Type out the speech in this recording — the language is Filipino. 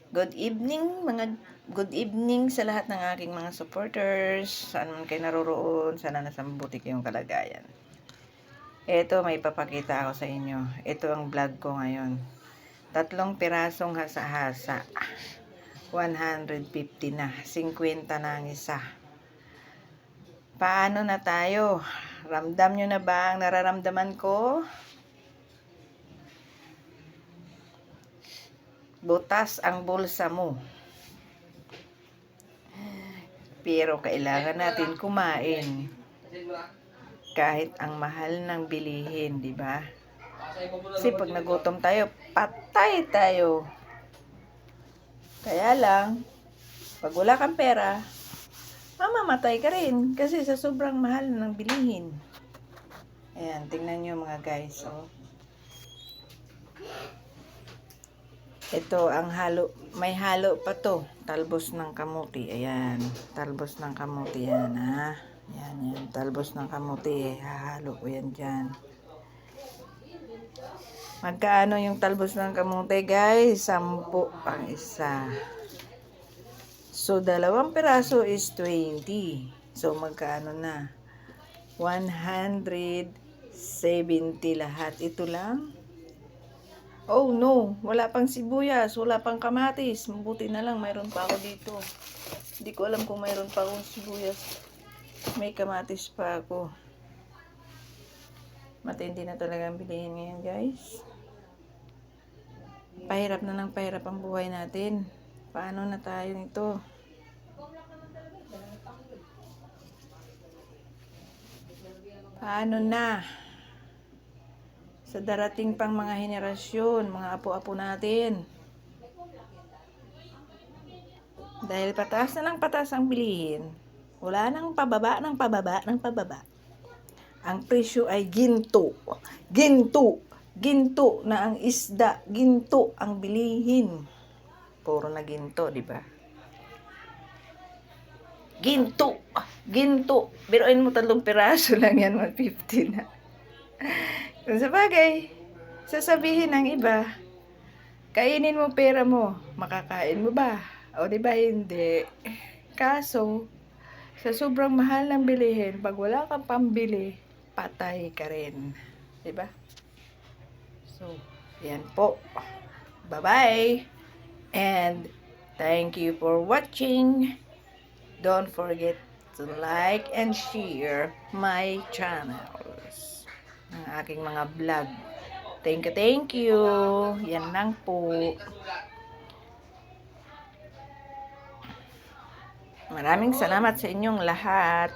Good evening sa lahat ng aking mga supporters. Saan man kayo naroroon, sana nasa mabuti kayong kalagayan. Ito, may papakita ako sa inyo. Ito ang vlog ko ngayon. 3 pirasong hasa-hasa. 150 na. 50 na ang isa. Paano na tayo? Ramdam nyo na ba ang nararamdaman ko? Butas ang bulsa mo. Pero kailangan natin kumain. Kahit ang mahal ng bilihin, di ba? Kasi pag nagutom tayo, patay tayo. Kaya lang, pag wala kang pera, mamamatay ka rin kasi sa sobrang mahal ng bilihin. Ayan, tingnan nyo mga guys. Oh. Ito ang halo, may halo pa to. Talbos ng kamuti. Ayan, talbos ng kamuti yan ha. Yan, talbos ng kamuti. Hahalo ko yan dyan. Magkaano yung talbos ng kamuti guys? 10 ang isa. So, 2 piraso is 20. So, magkaano na? 170 lahat. Ito lang. Oh no, wala pang sibuyas, wala pang kamatis. Mabuti na lang, mayroon pa ako dito. Hindi ko alam kung mayroon pa akong sibuyas. May kamatis pa ako. Matindi na talaga ang bilihin ngayon guys. Pahirap na ng pahirap ang buhay natin. Paano na tayo nito? Paano na? Sa darating pang mga henerasyon, mga apo-apo natin. Dahil pataas na ng pataas ang bilihin, wala nang pababa ng pababa ng pababa. Ang presyo ay ginto. Ginto. Ginto na ang isda. Ginto ang bilihin. Puro na ginto, di ba? Ginto. Ginto. Biruin mo 3 piraso lang yan, 150 na. Kung sa bagay, sasabihin ng iba, kainin mo pera mo, makakain mo ba? O di ba hindi? Kaso, sa sobrang mahal ng bilihin, pag wala kang pambili, patay ka rin. Di ba? So, yan po. Bye-bye. And thank you for watching. Don't forget to like and share my channels. Ang aking mga vlog. Thank you. Yan lang po. Maraming salamat sa inyong lahat.